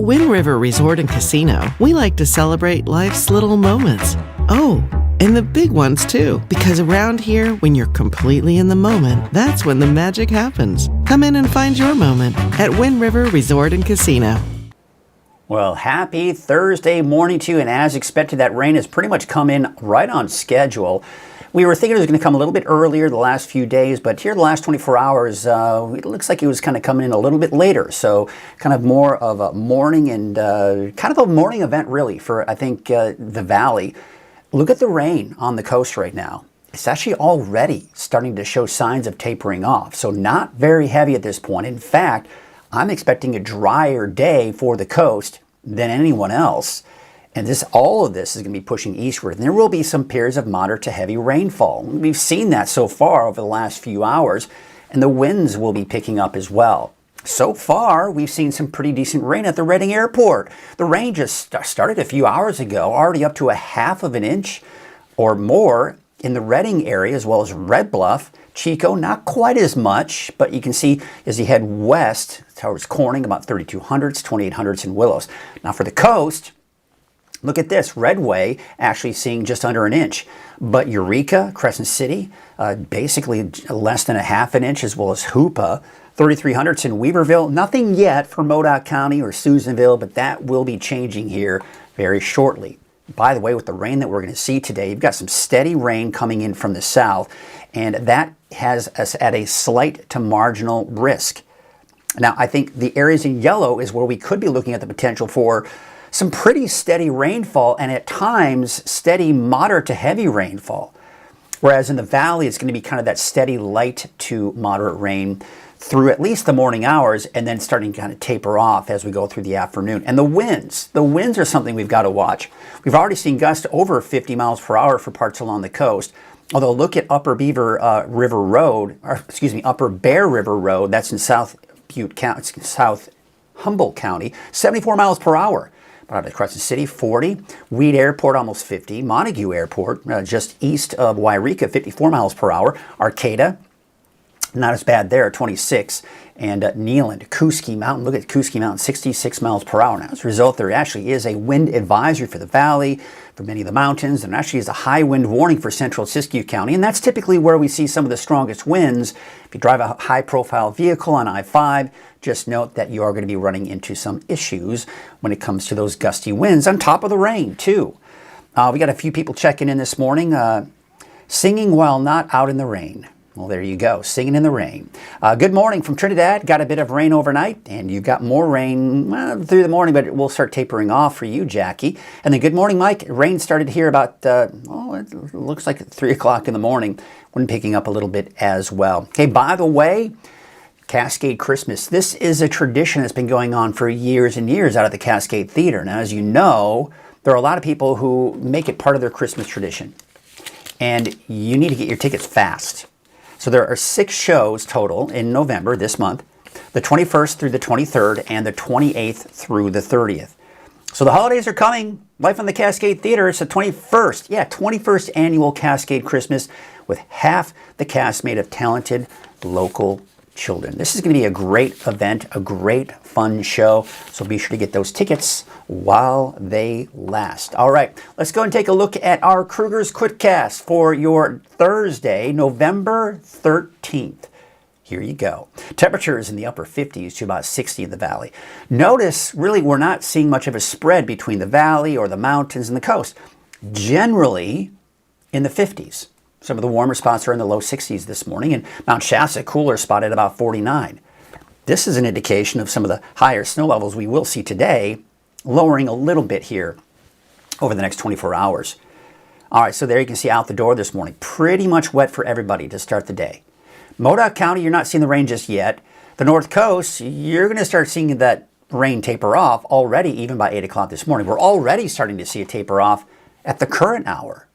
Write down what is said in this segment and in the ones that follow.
Wind River Resort and Casino, we like to celebrate life's little moments. Oh, and the big ones too, because around here, when you're completely in the moment, that's when the magic happens. Come in and find your moment at Wind River Resort and Casino. Well, happy Thursday morning to you, and as expected, that rain has pretty much come in right on schedule. We were thinking it was going to come a little bit earlier the last few days, but here the last 24 hours, it looks like it was kind of coming in a little bit later. So kind of more of a morning and kind of a morning event really for, I think, the valley. Look at the rain on the coast right now. It's actually already starting to show signs of tapering off. So not very heavy at this point. In fact, I'm expecting a drier day for the coast than anyone else. And all of this is going to be pushing eastward. And there will be some periods of moderate to heavy rainfall. We've seen that so far over the last few hours. And the winds will be picking up as well. So far, we've seen some pretty decent rain at the Redding Airport. The rain just started a few hours ago, already up to a half of an inch or more in the Redding area, as well as Red Bluff. Chico, not quite as much, but you can see as you head west towards Corning, about 3,200s, 2,800s in Willows. Now for the coast, look at this. Redway actually seeing just under an inch, but Eureka, Crescent City, basically less than a half an inch, as well as Hoopa, 3,300s in Weaverville. Nothing yet for Modoc County or Susanville, but that will be changing here very shortly. By the way, with the rain that we're going to see today, you've got some steady rain coming in from the south, and that has us at a slight to marginal risk. Now, I think the areas in yellow is where we could be looking at the potential for some pretty steady rainfall and at times steady moderate to heavy rainfall. Whereas in the valley, it's going to be kind of that steady light to moderate rain through at least the morning hours and then starting to kind of taper off as we go through the afternoon. And the winds are something we've got to watch. We've already seen gusts over 50 miles per hour for parts along the coast. Although look at Upper River Road, Upper Bear River Road, that's in South Butte County, South Humboldt County, 74 miles per hour. But out of Crescent City, 40. Weed Airport, almost 50. Montague Airport, just east of Wairika, 54 miles per hour. Arcata, not as bad there, 26. And Neeland, Kooski Mountain, look at Kooski Mountain, 66 miles per hour. Now, as a result, there actually is a wind advisory for the valley, for many of the mountains, and actually is a high wind warning for central Siskiyou County. And that's typically where we see some of the strongest winds. If you drive a high-profile vehicle on I-5, just note that you are going to be running into some issues when it comes to those gusty winds, on top of the rain, too. We got a few people checking in this morning, singing while not out in the rain. Well, there you go, singing in the rain. Good morning from Trinidad. Got a bit of rain overnight, and you've got more rain through the morning, but it will start tapering off for you, Jackie. And then good morning, Mike. Rain started here about, it looks like 3 o'clock in the morning, when picking up a little bit as well. Okay, by the way, Cascade Christmas. This is a tradition that's been going on for years and years out at the Cascade Theater. Now, as you know, there are a lot of people who make it part of their Christmas tradition, and you need to get your tickets fast. So there are 6 shows total in November this month, the 21st through the 23rd and the 28th through the 30th. So the holidays are coming. Life on the Cascade Theater. It's the 21st. Yeah, 21st annual Cascade Christmas with half the cast made of talented local children. This is going to be a great event, a great fun show. So be sure to get those tickets while they last. All right, let's go and take a look at our Krueger's Quickcast for your Thursday, November 13th. Here you go. Temperatures in the upper 50s to about 60 in the valley. Notice, really, we're not seeing much of a spread between the valley or the mountains and the coast. Generally in the 50s. Some of the warmer spots are in the low 60s this morning, and Mount Shasta, cooler spot at about 49. This is an indication of some of the higher snow levels we will see today, lowering a little bit here over the next 24 hours. All right, so there you can see out the door this morning. Pretty much wet for everybody to start the day. Modoc County, you're not seeing the rain just yet. The North Coast, you're going to start seeing that rain taper off already, even by 8 o'clock this morning. We're already starting to see it taper off at the current hour,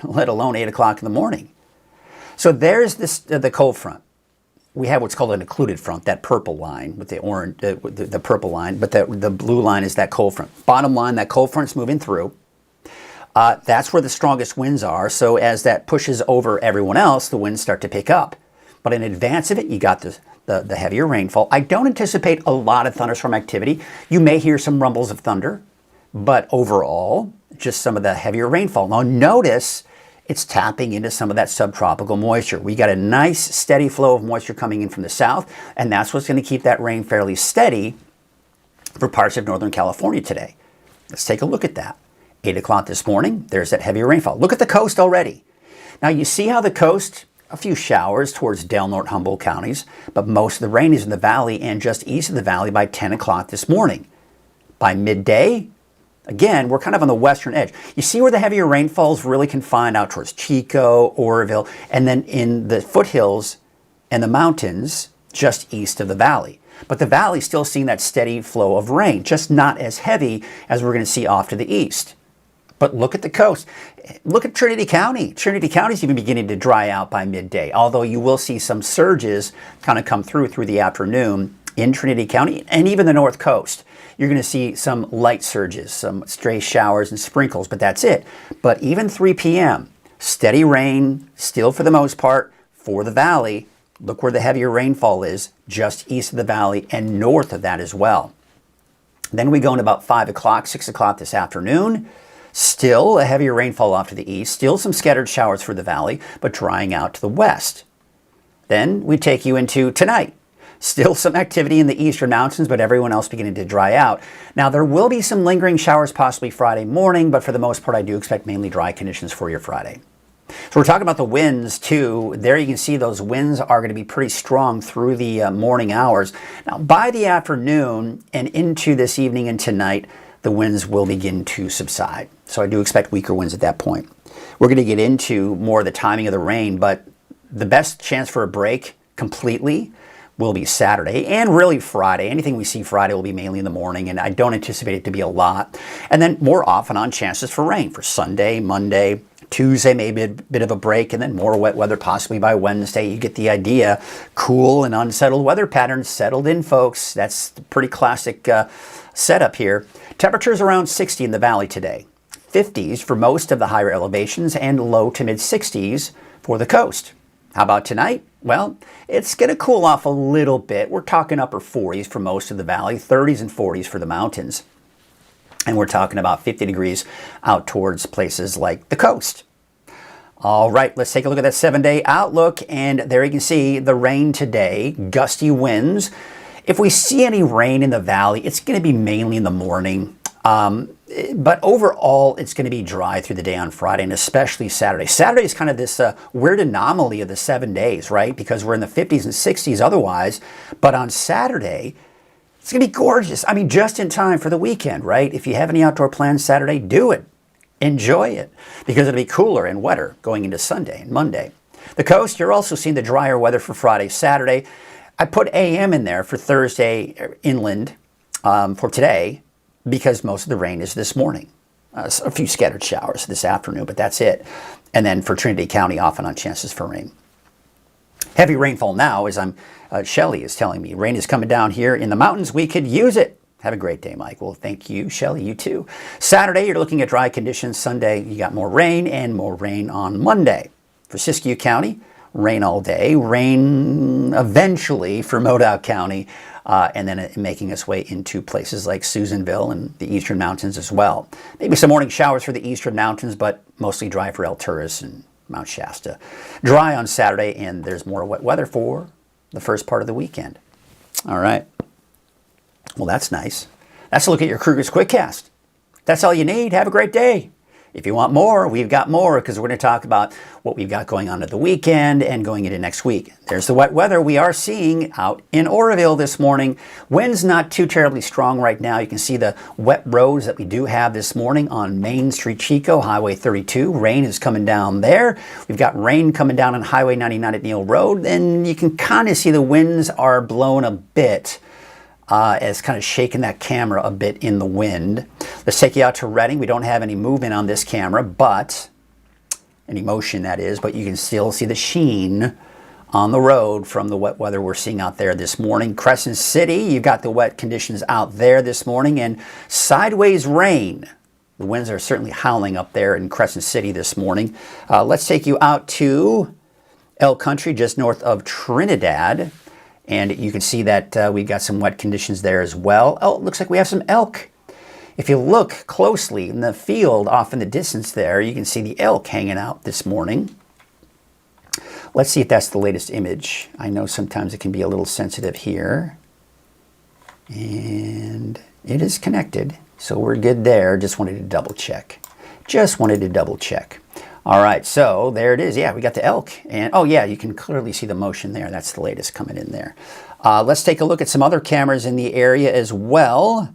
let alone 8 o'clock in the morning. So there's this the cold front. We have what's called an occluded front, that purple line with the orange, the purple line, but the blue line is that cold front. Bottom line, that cold front's moving through. That's where the strongest winds are. So as that pushes over everyone else, the winds start to pick up. But in advance of it, you got the heavier rainfall. I don't anticipate a lot of thunderstorm activity. You may hear some rumbles of thunder, but overall, just some of the heavier rainfall. Now notice it's tapping into some of that subtropical moisture. We got a nice steady flow of moisture coming in from the south, and that's what's going to keep that rain fairly steady for parts of Northern California today. Let's take a look at that. 8 o'clock this morning, there's that heavier rainfall. Look at the coast already. Now you see how the coast, a few showers towards Del Norte, Humboldt counties, but most of the rain is in the valley and just east of the valley by 10 o'clock this morning. By midday, again, we're kind of on the western edge. You see where the heavier rainfall is really confined out towards Chico, Oroville, and then in the foothills and the mountains just east of the valley. But the valley's still seeing that steady flow of rain, just not as heavy as we're going to see off to the east. But look at the coast. Look at Trinity County. Trinity County's even beginning to dry out by midday, although you will see some surges kind of come through the afternoon in Trinity County and even the North Coast. You're going to see some light surges, some stray showers and sprinkles, but that's it. But even 3 p.m., steady rain, still for the most part, for the valley. Look where the heavier rainfall is, just east of the valley and north of that as well. Then we go into about 5 o'clock, 6 o'clock this afternoon. Still a heavier rainfall off to the east, still some scattered showers for the valley, but drying out to the west. Then we take you into tonight. Still some activity in the eastern mountains, but everyone else beginning to dry out. Now, there will be some lingering showers possibly Friday morning, but for the most part, I do expect mainly dry conditions for your Friday. So we're talking about the winds too. There you can see those winds are going to be pretty strong through the morning hours. Now, by the afternoon and into this evening and tonight, the winds will begin to subside. So I do expect weaker winds at that point. We're going to get into more of the timing of the rain, but the best chance for a break completely will be Saturday and really Friday. Anything we see Friday will be mainly in the morning, and I don't anticipate it to be a lot. And then more often on chances for rain for Sunday, Monday, Tuesday, maybe a bit of a break, and then more wet weather possibly by Wednesday. You get the idea. Cool and unsettled weather patterns settled in, folks. That's the pretty classic setup here. Temperatures around 60 in the valley today. 50s for most of the higher elevations and low to mid 60s for the coast. How about tonight? Well, it's going to cool off a little bit. We're talking upper 40s for most of the valley, 30s and 40s for the mountains. And we're talking about 50 degrees out towards places like the coast. All right, let's take a look at that 7-day outlook. And there you can see the rain today, gusty winds. If we see any rain in the valley, it's going to be mainly in the morning. But overall, it's going to be dry through the day on Friday and especially Saturday. Saturday is kind of this weird anomaly of the 7 days, right? Because we're in the 50s and 60s otherwise. But on Saturday, it's going to be gorgeous. I mean, just in time for the weekend, right? If you have any outdoor plans Saturday, do it. Enjoy it because it'll be cooler and wetter going into Sunday and Monday. The coast, you're also seeing the drier weather for Friday, Saturday. I put AM in there for Thursday inland for today because most of the rain is this morning. A few scattered showers this afternoon, but that's it. And then for Trinity County, often on chances for rain. Heavy rainfall now, as Shelley is telling me. Rain is coming down here in the mountains. We could use it. Have a great day, Mike. Well, thank you, Shelley. You too. Saturday, you're looking at dry conditions. Sunday, you got more rain and more rain on Monday. For Siskiyou County, rain all day. Rain eventually for Modoc County, and then making its way into places like Susanville and the eastern mountains as well. Maybe some morning showers for the eastern mountains, but mostly dry for Alturas and Mount Shasta. Dry on Saturday, and there's more wet weather for the first part of the weekend. All right. Well, that's nice. That's a look at your Krueger's Quickcast. That's all you need. Have a great day. If you want more, we've got more because we're going to talk about what we've got going on at the weekend and going into next week. There's the wet weather we are seeing out in Oroville this morning. Wind's not too terribly strong right now. You can see the wet roads that we do have this morning on Main Street, Chico, Highway 32. Rain is coming down there. We've got rain coming down on Highway 99 at Neal Road. And you can kind of see the winds are blowing a bit. As kind of shaking that camera a bit in the wind. Let's take you out to Redding. We don't have any movement on this camera, but any motion that is, but you can still see the sheen on the road from the wet weather we're seeing out there this morning. Crescent City, you've got the wet conditions out there this morning, and sideways rain. The winds are certainly howling up there in Crescent City this morning. Let's take you out to elk country just north of Trinidad. And you can see that we've got some wet conditions there as well. Oh, it looks like we have some elk. If you look closely in the field off in the distance there, you can see the elk hanging out this morning. Let's see if that's the latest image. I know sometimes it can be a little sensitive here. And it is connected, so we're good there. Just wanted to double check. All right, so there it is. Yeah, we got the elk. And oh yeah, you can clearly see the motion there. That's the latest coming in there. Let's take a look at some other cameras in the area as well.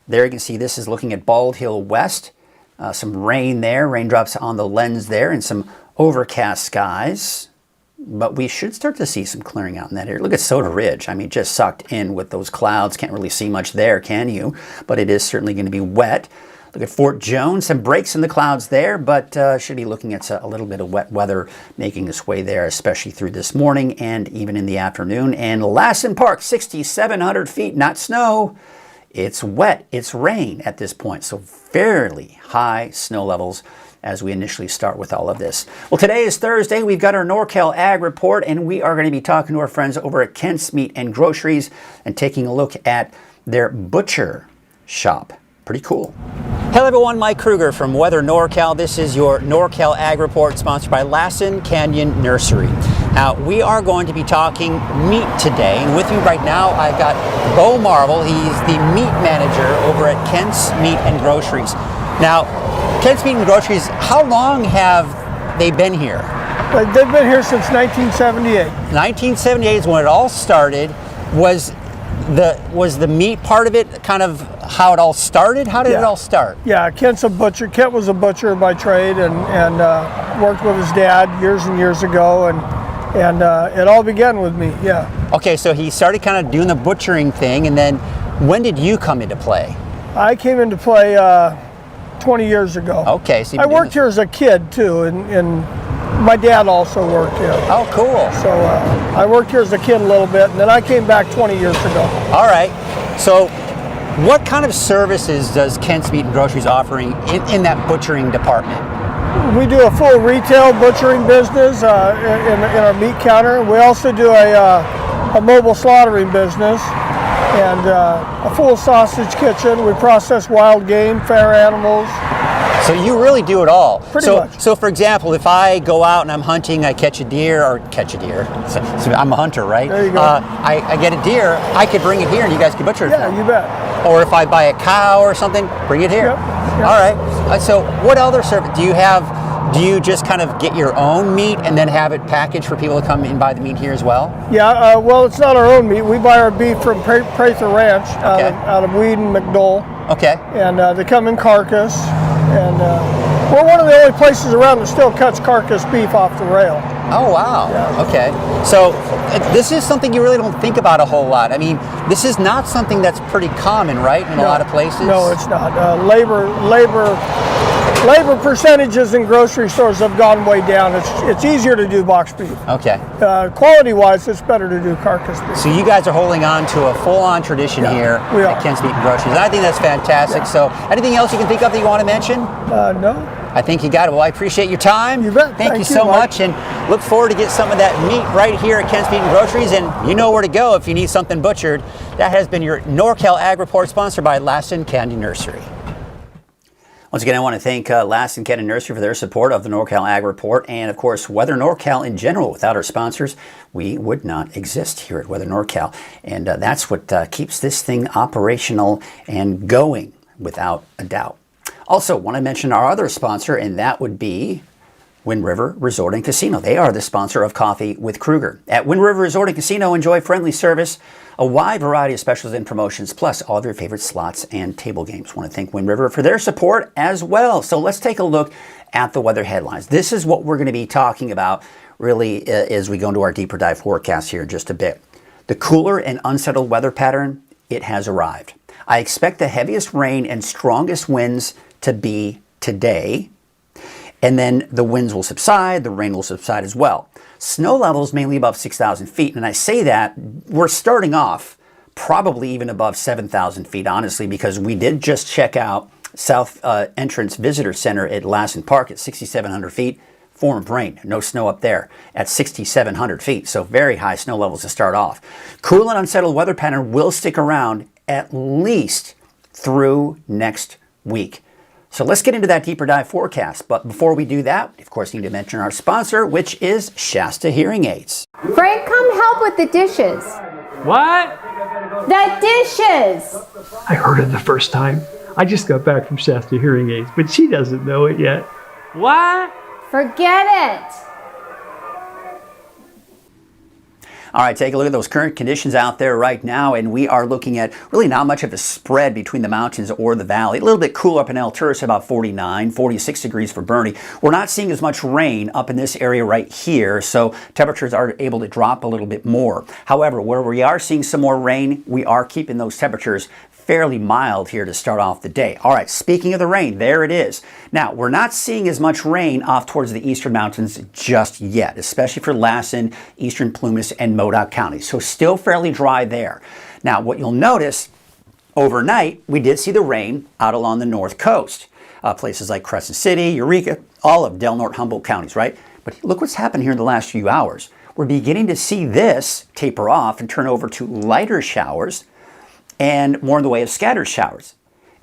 There you can see this is looking at Bald Hill West. Some rain there, raindrops on the lens there, and some overcast skies. But we should start to see some clearing out in that area. Look at Soda Ridge. I mean, just sucked in with those clouds. Can't really see much there, can you? But it is certainly going to be wet. Look at Fort Jones. Some breaks in the clouds there, but should be looking at a little bit of wet weather making its way there, especially through this morning and even in the afternoon. And Lassen Park, 6,700 feet, not snow. It's wet, it's rain at this point, so fairly high snow levels as we initially start with all of this. Well, today is Thursday. We've got our NorCal Ag Report, and we are going to be talking to our friends over at Kent's Meat and Groceries and taking a look at their butcher shop. Pretty cool. Hello everyone, Mike Krueger from Weather NorCal. This is your NorCal Ag Report sponsored by Lassen Canyon Nursery. Now, we are going to be talking meat today, and with me right now I've got Bo Marvel. He's the meat manager over at Kent's Meat and Groceries. Now, Kent's Meat and Groceries, how long have they been here? They've been here since 1978. 1978 is when it all started. Was the meat part of it kind of how it all started? How did it all start? Yeah, Kent's a butcher. Kent was a butcher by trade and worked with his dad years and years ago, and it all began with me, yeah. Okay, so he started kind of doing the butchering thing, and then when did you come into play? I came into play 20 years ago. Okay, so I worked here as a kid too, and my dad also worked here. Oh, cool. So I worked here as a kid a little bit, and then I came back 20 years ago. All right. So what kind of services does Kent's Meat and Groceries offering in that butchering department? We do a full retail butchering business in our meat counter. We also do a mobile slaughtering business and a full sausage kitchen. We process wild game, fair animals. So you really do it all. Pretty much. So for example, if I go out and I'm hunting, I catch a deer. So I'm a hunter, right? There you go. I get a deer, I could bring it here and you guys could butcher it. Yeah, you bet. Or if I buy a cow or something, bring it here. Yep. All right. So what other service do you have? Do you just kind of get your own meat and then have it packaged for people to come and buy the meat here as well? Yeah, well, it's not our own meat. We buy our beef from Prather Ranch out of Whedon, McDowell. Okay. And they come in carcass. And we're one of the only places around that still cuts carcass beef off the rail. Oh, wow. Yeah. Okay. So this is something you really don't think about a whole lot. I mean, this is not something that's pretty common, right, in a lot of places? No, it's not. Labor percentages in grocery stores have gone way down. It's easier to do box beef. Okay. Quality-wise, it's better to do carcass beef. So you guys are holding on to a full-on tradition here at Kent's Meat and Groceries. And I think that's fantastic. Yeah. So anything else you can think of that you want to mention? No. I think you got it. Well, I appreciate your time. You bet. Thank you so much, and look forward to get some of that meat right here at Kent's Meat and Groceries, and you know where to go if you need something butchered. That has been your NorCal Ag Report, sponsored by Lassen Canyon Nursery. Once again, I want to thank Lassen Canyon Nursery for their support of the NorCal Ag Report, and of course, Weather NorCal in general. Without our sponsors, we would not exist here at Weather NorCal, and that's what keeps this thing operational and going, without a doubt. Also, want to mention our other sponsor, and that would be Wind River Resort and Casino. They are the sponsor of Coffee with Krueger. At Wind River Resort and Casino, enjoy friendly service, a wide variety of specials and promotions, plus all of your favorite slots and table games. Want to thank Wind River for their support as well. So let's take a look at the weather headlines. This is what we're going to be talking about really as we go into our deeper dive forecast here in just a bit. The cooler and unsettled weather pattern, it has arrived. I expect the heaviest rain and strongest winds to be today, and then the winds will subside, the rain will subside as well. Snow levels mainly above 6,000 feet, and I say that we're starting off probably even above 7,000 feet, honestly, because we did just check out South Entrance Visitor Center at Lassen Park at 6,700 feet, form of rain. No snow up there at 6,700 feet, so very high snow levels to start off. Cool and unsettled weather pattern will stick around at least through next week. So let's get into that deeper dive forecast. But before we do that, of course, we need to mention our sponsor, which is Shasta Hearing Aids. Frank, come help with the dishes. What? The dishes! I heard it the first time. I just got back from Shasta Hearing Aids, but she doesn't know it yet. What? Forget it. All right, take a look at those current conditions out there right now, and we are looking at really not much of a spread between the mountains or the valley. A little bit cooler up in El Tourist, about 49, 46 degrees for Bernie. We're not seeing as much rain up in this area right here, so temperatures are able to drop a little bit more. However, where we are seeing some more rain, we are keeping those temperatures fairly mild here to start off the day. All right, speaking of the rain, there it is. Now, we're not seeing as much rain off towards the eastern mountains just yet, especially for Lassen, eastern Plumas, and Modoc counties. So still fairly dry there. Now, what you'll notice, overnight, we did see the rain out along the north coast. Places like Crescent City, Eureka, all of Del Norte, Humboldt counties, right? But look what's happened here in the last few hours. We're beginning to see this taper off and turn over to lighter showers and more in the way of scattered showers.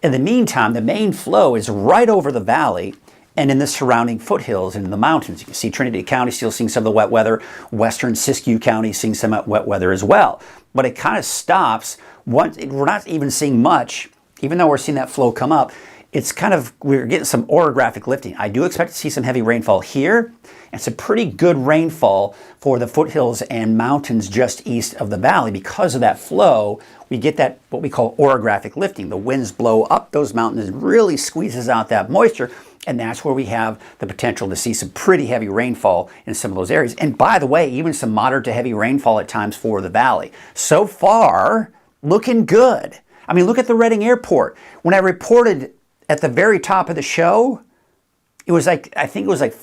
In the meantime, the main flow is right over the valley and in the surrounding foothills and in the mountains. You can see Trinity County still seeing some of the wet weather. Western Siskiyou County seeing some wet weather as well. But it kind of stops. We're not even seeing much, even though we're seeing that flow come up. It's kind of, we're getting some orographic lifting. I do expect to see some heavy rainfall here and some pretty good rainfall for the foothills and mountains just east of the valley. Because of that flow, we get that, what we call orographic lifting. The winds blow up those mountains and really squeezes out that moisture. And that's where we have the potential to see some pretty heavy rainfall in some of those areas. And by the way, even some moderate to heavy rainfall at times for the valley. So far, looking good. I mean, look at the Redding Airport. When I reported at the very top of the show, it was like, I think it was like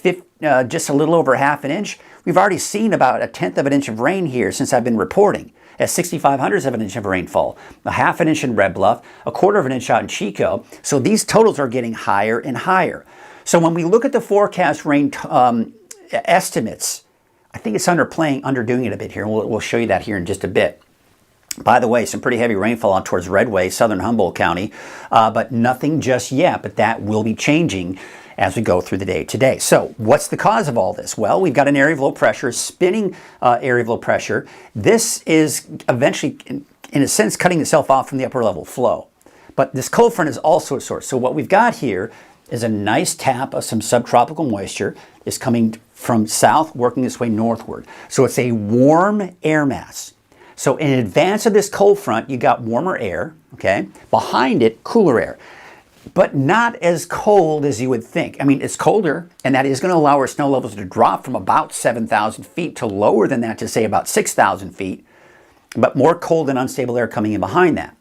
just a little over half an inch. We've already seen about 1/10 of an inch of rain here since I've been reporting. At 6,500 of an inch of rainfall, a 1/2 an inch in Red Bluff, 1/4 of an inch out in Chico. So these totals are getting higher and higher. So when we look at the forecast rain estimates, I think it's underdoing it a bit here. We'll show you that here in just a bit. By the way, some pretty heavy rainfall on towards Redway, southern Humboldt County, but nothing just yet. But that will be changing as we go through the day today. So what's the cause of all this? Well, we've got an area of low pressure, spinning area of low pressure. This is eventually, in a sense, cutting itself off from the upper level flow. But this cold front is also a source. So what we've got here is a nice tap of some subtropical moisture is coming from south, working its way northward. So it's a warm air mass. So in advance of this cold front, you got warmer air, okay? Behind it, cooler air, but not as cold as you would think. I mean, it's colder, and that is going to allow our snow levels to drop from about 7,000 feet to lower than that to say about 6,000 feet, but more cold and unstable air coming in behind that.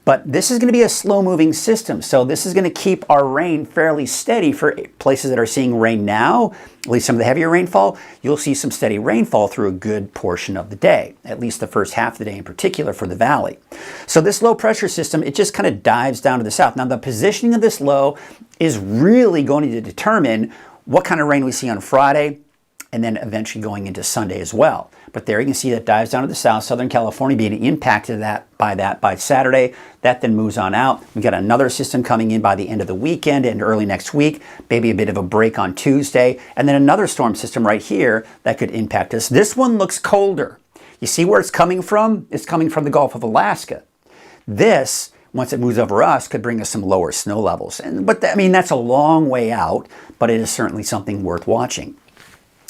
But this is going to be a slow-moving system, so this is going to keep our rain fairly steady for places that are seeing rain now. At least some of the heavier rainfall, you'll see some steady rainfall through a good portion of the day, at least the first half of the day in particular for the valley. So this low-pressure system, it just kind of dives down to the south. Now, the positioning of this low is really going to determine what kind of rain we see on Friday, and then eventually going into Sunday as well. But there you can see that dives down to the south, Southern California being impacted by Saturday. That then moves on out. We've got another system coming in by the end of the weekend and early next week, maybe a bit of a break on Tuesday, and then another storm system right here that could impact us. This one looks colder. You see where it's coming from? It's coming from the Gulf of Alaska. This, once it moves over us, could bring us some lower snow levels. I mean, that's a long way out, but it is certainly something worth watching.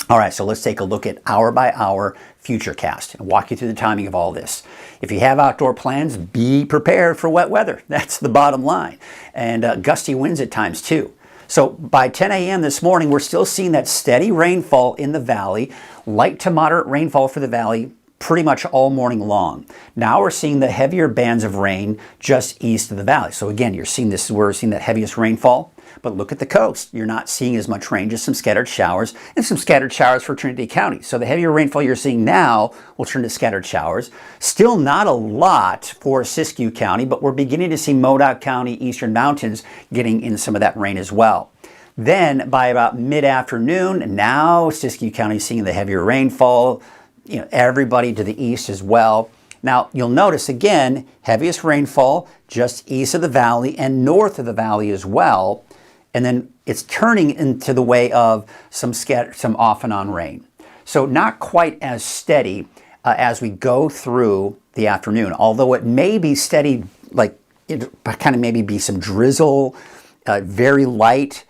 All right, so let's take a look at hour-by-hour futurecast and walk you through the timing of all this. If you have outdoor plans, be prepared for wet weather. That's the bottom line. And gusty winds at times too. So by 10 a.m. this morning, we're still seeing that steady rainfall in the valley, light to moderate rainfall for the valley pretty much all morning long. Now we're seeing the heavier bands of rain just east of the valley. So again, you're seeing this is where we're seeing that heaviest rainfall. But look at the coast. You're not seeing as much rain, just some scattered showers, and some scattered showers for Trinity County. So the heavier rainfall you're seeing now will turn to scattered showers. Still not a lot for Siskiyou County, but we're beginning to see Modoc County, Eastern Mountains getting in some of that rain as well. Then by about mid-afternoon, now Siskiyou County is seeing the heavier rainfall, everybody to the east as well. Now, you'll notice again, heaviest rainfall just east of the valley and north of the valley as well. And then it's turning into the way of some off and on rain. So not quite as steady as we go through the afternoon, although it may be steady, like it kind of maybe be some drizzle, very light,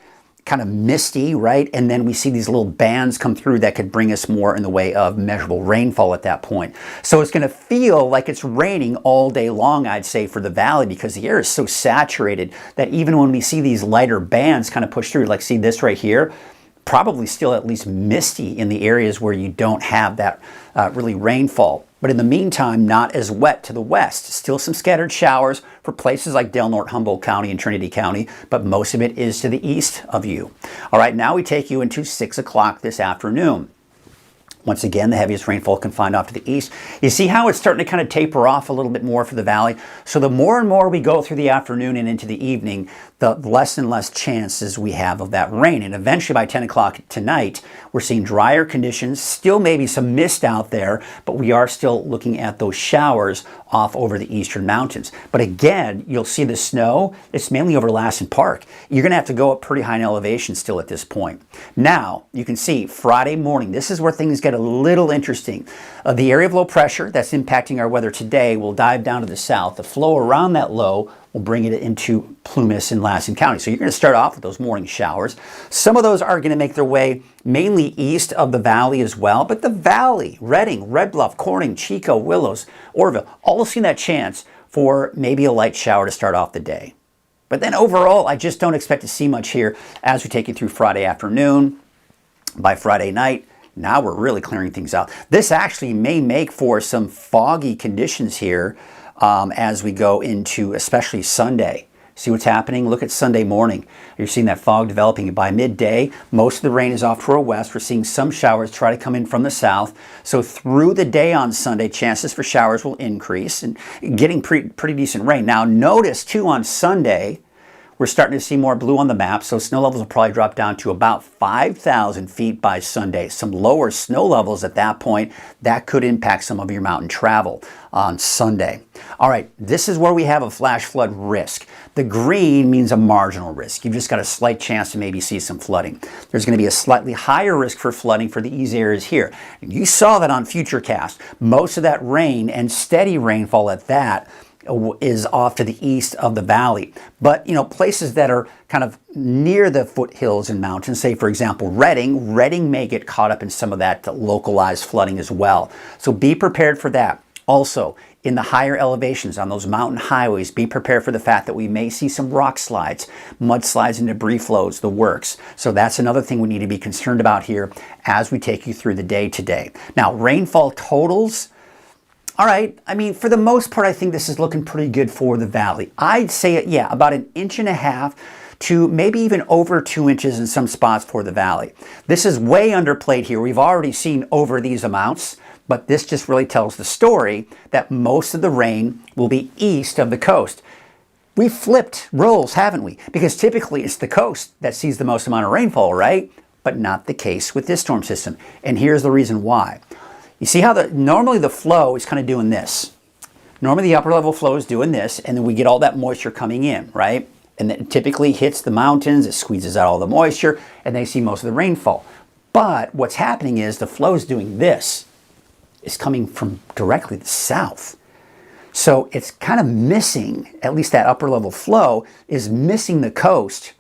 kind of misty, right? And then we see these little bands come through that could bring us more in the way of measurable rainfall at that point. So it's going to feel like it's raining all day long, I'd say, for the valley, because the air is so saturated that even when we see these lighter bands kind of push through, like see this right here, probably still at least misty in the areas where you don't have that really rainfall. But in the meantime, not as wet to the west. Still some scattered showers for places like Del Norte, Humboldt County, and Trinity County, but most of it is to the east of you. All right, now we take you into 6 o'clock this afternoon. Once again, the heaviest rainfall confined off to the east. You see how it's starting to kind of taper off a little bit more for the valley? So the more and more we go through the afternoon and into the evening, the less and less chances we have of that rain. And eventually by 10 o'clock tonight, we're seeing drier conditions, still maybe some mist out there, but we are still looking at those showers off over the eastern mountains. But again, you'll see the snow. It's mainly over Lassen Park. You're going to have to go up pretty high in elevation still at this point. Now, you can see Friday morning, this is where things get a little interesting. The area of low pressure that's impacting our weather today will dive down to the south. The flow around that low will bring it into Plumas and Lassen County. So you're going to start off with those morning showers. Some of those are going to make their way mainly east of the valley as well, but the valley, Redding, Red Bluff, Corning, Chico, Willows, Orville, all seeing that chance for maybe a light shower to start off the day. But then overall, I just don't expect to see much here as we take you through Friday afternoon. By Friday night, now we're really clearing things out. This actually may make for some foggy conditions here as we go into especially Sunday. See what's happening? Look at Sunday morning. You're seeing that fog developing. By midday, most of the rain is off to our west. We're seeing some showers try to come in from the south. So through the day on Sunday, chances for showers will increase and getting pretty decent rain. Now notice too on Sunday, we're starting to see more blue on the map, so snow levels will probably drop down to about 5,000 feet by Sunday. Some lower snow levels at that point. That could impact some of your mountain travel on Sunday. All right, this is where we have a flash flood risk. The green means a marginal risk. You've just got a slight chance to maybe see some flooding. There's going to be a slightly higher risk for flooding for these areas here. And you saw that on Futurecast. Most of that rain and steady rainfall at that is off to the east of the valley. But, places that are kind of near the foothills and mountains, say, for example, Redding may get caught up in some of that localized flooding as well. So be prepared for that. Also, in the higher elevations on those mountain highways, be prepared for the fact that we may see some rock slides, mudslides and debris flows, the works. So that's another thing we need to be concerned about here as we take you through the day today. Now, rainfall totals. All right, for the most part, I think this is looking pretty good for the valley. I'd say, about 1.5 inches to maybe even over 2 inches in some spots for the valley. This is way underplayed here. We've already seen over these amounts, but this just really tells the story that most of the rain will be east of the coast. We've flipped roles, haven't we? Because typically it's the coast that sees the most amount of rainfall, right? But not the case with this storm system. And here's the reason why. You see how normally the flow is kind of doing this. Normally the upper level flow is doing this, and then we get all that moisture coming in, right? And it typically hits the mountains, it squeezes out all the moisture, and they see most of the rainfall. But what's happening is the flow is doing this. It's coming from directly the south. So it's kind of missing, at least that upper level flow is missing the coast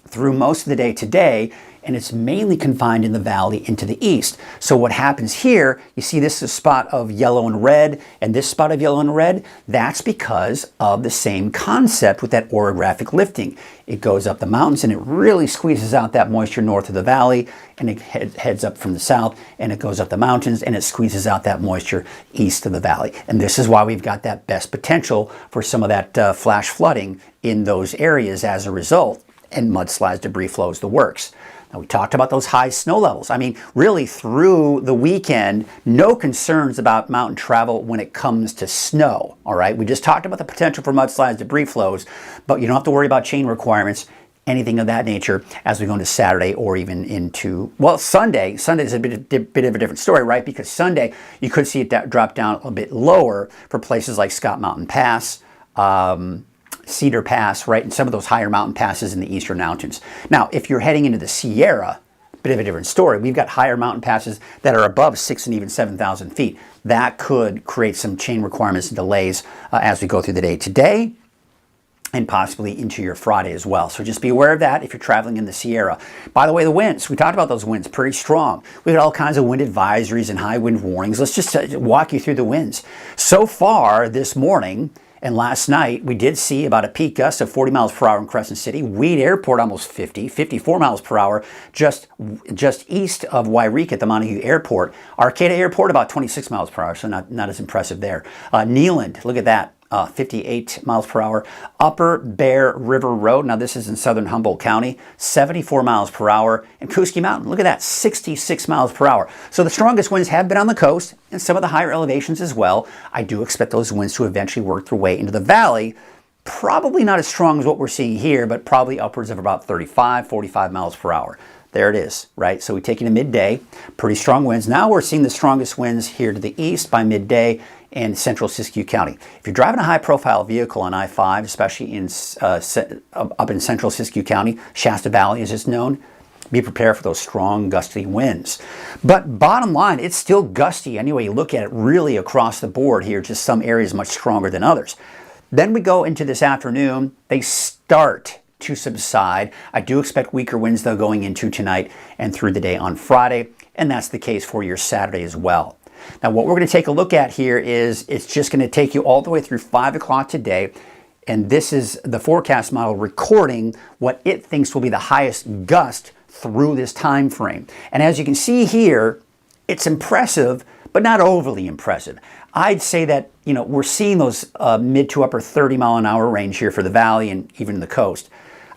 through most of the day today, and it's mainly confined in the valley into the east. So what happens here, you see this is a spot of yellow and red, and this spot of yellow and red, that's because of the same concept with that orographic lifting. It goes up the mountains and it really squeezes out that moisture north of the valley, and it heads up from the south, and it goes up the mountains and it squeezes out that moisture east of the valley. And this is why we've got that best potential for some of that flash flooding in those areas as a result, and mudslides, debris flows, the works. Now, we talked about those high snow levels. Really through the weekend, no concerns about mountain travel when it comes to snow, all right? We just talked about the potential for mudslides, debris flows, but you don't have to worry about chain requirements anything of that nature as we go into Saturday or even into, well, Sunday. Sunday's a bit of a different story, right? Because Sunday, you could see it drop down a bit lower for places like Scott Mountain Pass, Cedar Pass, right? And some of those higher mountain passes in the eastern mountains. Now, if you're heading into the Sierra, bit of a different story. We've got higher mountain passes that are above 6,000 and even 7,000 feet. That could create some chain requirements and delays as we go through the day today and possibly into your Friday as well. So just be aware of that if you're traveling in the Sierra. By the way, the winds, we talked about those winds, pretty strong. We've got all kinds of wind advisories and high wind warnings. Let's just walk you through the winds. So far this morning, and last night, we did see about a peak gust of 40 miles per hour in Crescent City. Weed Airport almost 50, 54 miles per hour just east of Wairika at the Montague Airport. Arcata Airport about 26 miles per hour, so not as impressive there. Neeland, look at that. 58 miles per hour. Upper Bear River Road, now this is in southern Humboldt County, 74 miles per hour. And Kooski Mountain, look at that, 66 miles per hour. So the strongest winds have been on the coast and some of the higher elevations as well. I do expect those winds to eventually work their way into the valley. Probably not as strong as what we're seeing here, but probably upwards of about 35, 45 miles per hour. There it is, right? So we take you to midday, pretty strong winds. Now we're seeing the strongest winds here to the east by midday in central Siskiyou County. If you're driving a high-profile vehicle on I-5, especially up in central Siskiyou County, Shasta Valley as it's known, be prepared for those strong gusty winds. But bottom line, it's still gusty anyway. You look at it really across the board here, just some areas much stronger than others. Then we go into this afternoon. They start to subside. I do expect weaker winds though going into tonight and through the day on Friday, and that's the case for your Saturday as well. Now what we're going to take a look at here is it's just going to take you all the way through 5 o'clock today, and this is the forecast model recording what it thinks will be the highest gust through this time frame. And as you can see here, it's impressive, but not overly impressive. I'd say that, you know, we're seeing those mid to upper 30 mile an hour range here for the valley and even the coast.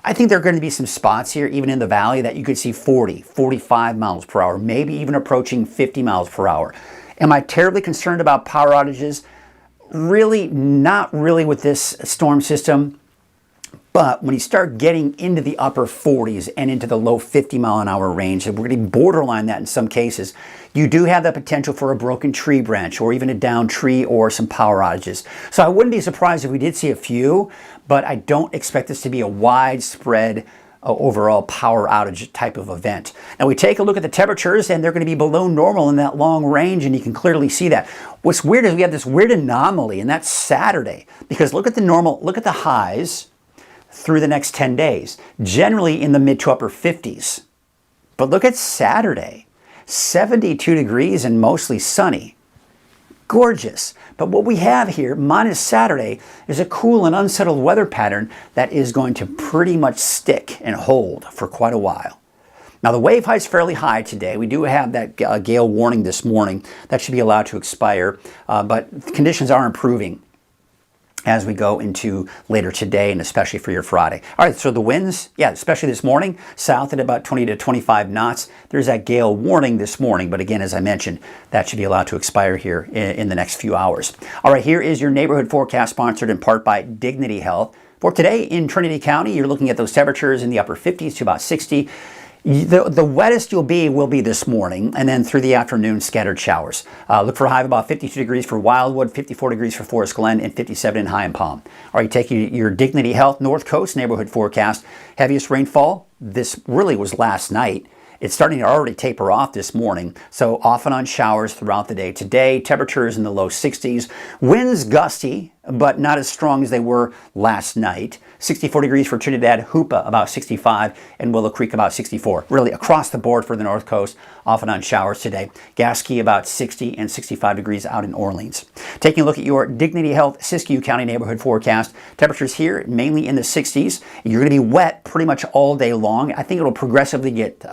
I think there are going to be some spots here, even in the valley, that you could see 40, 45 miles per hour, maybe even approaching 50 miles per hour. Am I terribly concerned about power outages? Really, not really with this storm system. But when you start getting into the upper 40s and into the low 50 mile an hour range, and we're going to borderline that in some cases, you do have the potential for a broken tree branch or even a downed tree or some power outages. So I wouldn't be surprised if we did see a few, but I don't expect this to be a widespread overall power outage type of event. Now we take a look at the temperatures and they're going to be below normal in that long range, and you can clearly see that. What's weird is we have this weird anomaly, and that's Saturday, because look at the highs through the next 10 days, generally in the mid to upper 50s. But look at Saturday, 72 degrees and mostly sunny. Gorgeous. But what we have here, minus Saturday, is a cool and unsettled weather pattern that is going to pretty much stick and hold for quite a while. Now the wave height's fairly high today. We do have that gale warning this morning. That should be allowed to expire, but conditions are improving as we go into later today and especially for your Friday. All right, so the winds, yeah, especially this morning, south at about 20 to 25 knots. There's that gale warning this morning, but again, as I mentioned, that should be allowed to expire here in the next few hours. All right, here is your neighborhood forecast sponsored in part by Dignity Health. For today in Trinity County, you're looking at those temperatures in the upper 50s to about 60. The wettest will be this morning, and then through the afternoon, scattered showers. Look for a high of about 52 degrees for Wildwood, 54 degrees for Forest Glen, and 57 in High and Palm. All right, take your Dignity Health North Coast neighborhood forecast. Heaviest rainfall, this really was last night. It's starting to already taper off this morning, so off and on showers throughout the day. Today, temperatures in the low 60s. Winds gusty, but not as strong as they were last night. 64 degrees for Trinidad, Hoopa about 65, and Willow Creek about 64. Really across the board for the North Coast, off and on showers today. Gasquet about 60 and 65 degrees out in Orleans. Taking a look at your Dignity Health Siskiyou County neighborhood forecast. Temperatures here mainly in the 60s. You're going to be wet pretty much all day long. I think it'll progressively get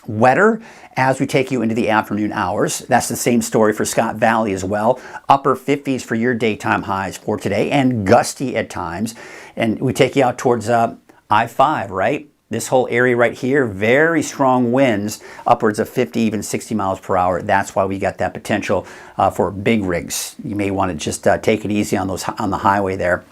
wetter as we take you into the afternoon hours. That's the same story for Scott Valley as well. Upper 50s for your daytime highs for today, and gusty at times. And we take you out towards I-5, right? This whole area right here, very strong winds, upwards of 50, even 60 miles per hour. That's why we got that potential for big rigs. You may want to just take it easy on the highway there.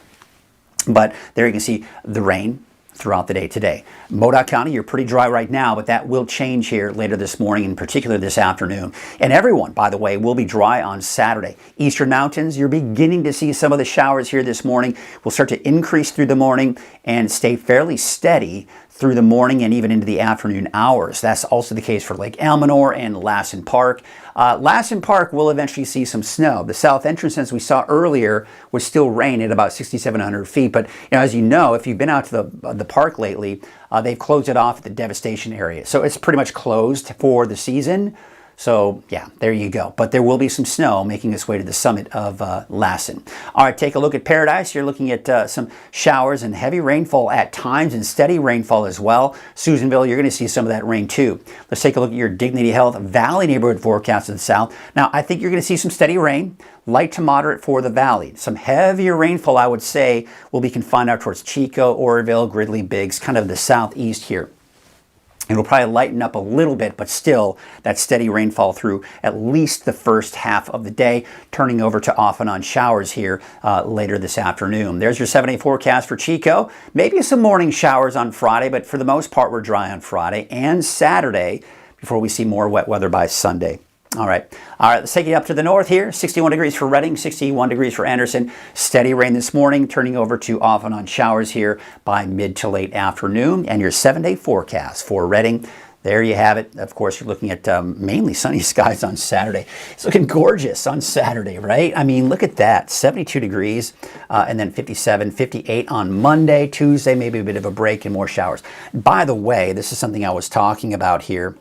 But there you can see the rain. throughout the day today. Modoc County, you're pretty dry right now, but that will change here later this morning, in particular this afternoon. And everyone, by the way, will be dry on Saturday. Eastern Mountains, you're beginning to see some of the showers here this morning. Will start to increase through the morning and stay fairly steady through the morning and even into the afternoon hours. That's also the case for Lake Almanor and Lassen Park. Lassen Park will eventually see some snow. The south entrance, as we saw earlier, was still rain at about 6,700 feet. But as you know, if you've been out to the park lately, they've closed it off at the devastation area. So it's pretty much closed for the season. So yeah, there you go. But there will be some snow making its way to the summit of Lassen. All right, take a look at Paradise. You're looking at some showers and heavy rainfall at times and steady rainfall as well. Susanville, you're going to see some of that rain too. Let's take a look at your Dignity Health Valley neighborhood forecast to the south. Now, I think you're going to see some steady rain, light to moderate for the valley. Some heavier rainfall, I would say, will be confined out towards Chico, Oroville, Gridley, Biggs, kind of the southeast here. It'll probably lighten up a little bit, but still that steady rainfall through at least the first half of the day, turning over to off and on showers here later this afternoon. There's your 7-day forecast for Chico. Maybe some morning showers on Friday, but for the most part, we're dry on Friday and Saturday before we see more wet weather by Sunday. All right, let's take you up to the north here. 61 degrees for Redding, 61 degrees for Anderson. Steady rain this morning, turning over to off and on showers here by mid to late afternoon. And your 7-day forecast for Redding. There you have it. Of course, you're looking at mainly sunny skies on Saturday. It's looking gorgeous on Saturday, right? I mean, look at that, 72 degrees, and then 57, 58 on Monday, Tuesday, maybe a bit of a break and more showers. By the way, this is something I was talking about here.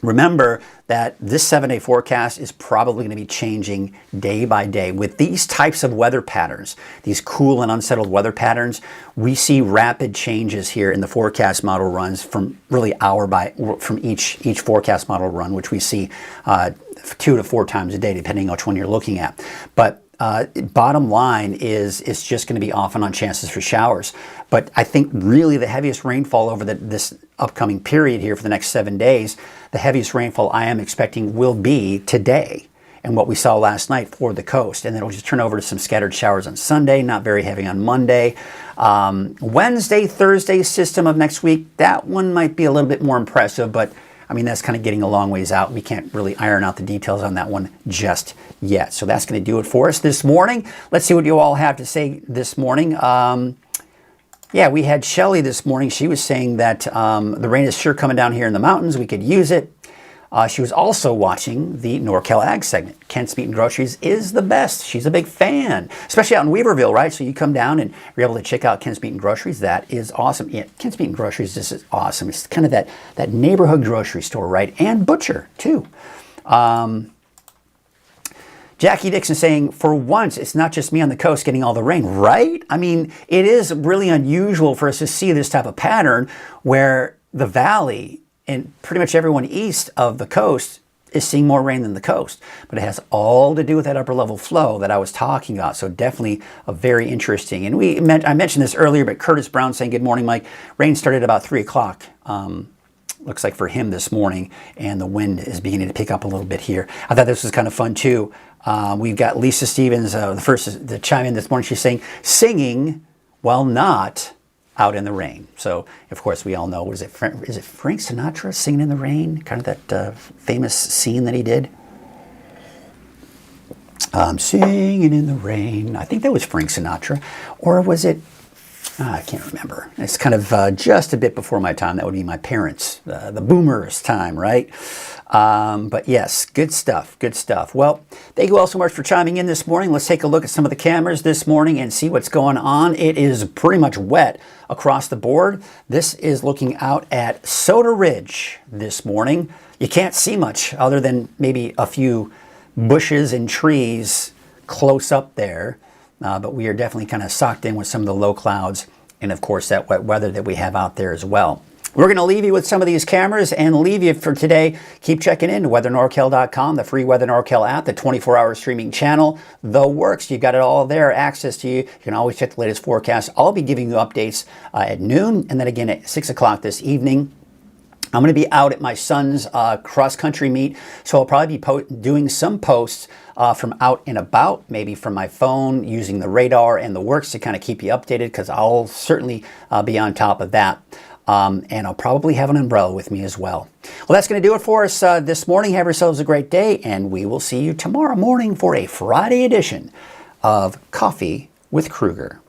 Remember that this 7-day forecast is probably going to be changing day by day. With these types of weather patterns, these cool and unsettled weather patterns, we see rapid changes here in the forecast model runs from really from each forecast model run, which we see 2 to 4 times a day, depending on which one you're looking at. But bottom line is it's just going to be off and on chances for showers. But I think really the heaviest rainfall over this upcoming period here for the next 7 days, the heaviest rainfall I am expecting will be today and what we saw last night for the coast. And then it'll just turn over to some scattered showers on Sunday, not very heavy on Monday. Wednesday, Thursday system of next week, that one might be a little bit more impressive, but I mean, that's kind of getting a long ways out. We can't really iron out the details on that one just yet. So that's going to do it for us this morning. Let's see what you all have to say this morning. Yeah, we had Shelly this morning. She was saying that the rain is sure coming down here in the mountains. We could use it. She was also watching the NorCal Ag segment. Kent's Meat and Groceries is the best. She's a big fan, especially out in Weaverville, right? So you come down and you're able to check out Kent's Meat and Groceries. That is awesome. Yeah, Kent's Meat and Groceries, this is awesome. It's kind of that neighborhood grocery store, right? And butcher, too. Jackie Dixon saying, for once, it's not just me on the coast getting all the rain, right? I mean, it is really unusual for us to see this type of pattern where the valley and pretty much everyone east of the coast is seeing more rain than the coast. But it has all to do with that upper level flow that I was talking about. So definitely a very interesting. And I mentioned this earlier, but Curtis Brown saying, good morning, Mike. Rain started about 3 o'clock. Looks like for him this morning, and the wind is beginning to pick up a little bit here. I thought this was kind of fun too. We've got Lisa Stevens, the first to chime in this morning. She's saying, singing while not out in the rain. So, of course, we all know, is it Frank Sinatra, Singing in the Rain? Kind of that famous scene that he did. Singing in the rain. I think that was Frank Sinatra. Or was it, I can't remember. It's kind of just a bit before my time. That would be my parents, the boomers' time, right? But yes, good stuff, good stuff. Well, thank you all so much for chiming in this morning. Let's take a look at some of the cameras this morning and see what's going on. It is pretty much wet across the board. This is looking out at Soda Ridge this morning. You can't see much other than maybe a few bushes and trees close up there. But we are definitely kind of socked in with some of the low clouds and, of course, that wet weather that we have out there as well. We're going to leave you with some of these cameras and leave you for today. Keep checking in to weathernorcal.com, the free Weather NorCal app, the 24-hour streaming channel, the works. You've got it all there, access to you. You can always check the latest forecast. I'll be giving you updates at noon and then again at 6 o'clock this evening. I'm going to be out at my son's cross-country meet, so I'll probably be doing some posts from out and about, maybe from my phone, using the radar and the works to kind of keep you updated, because I'll certainly be on top of that. And I'll probably have an umbrella with me as well. Well, that's going to do it for us this morning. Have yourselves a great day, and we will see you tomorrow morning for a Friday edition of Coffee with Krueger.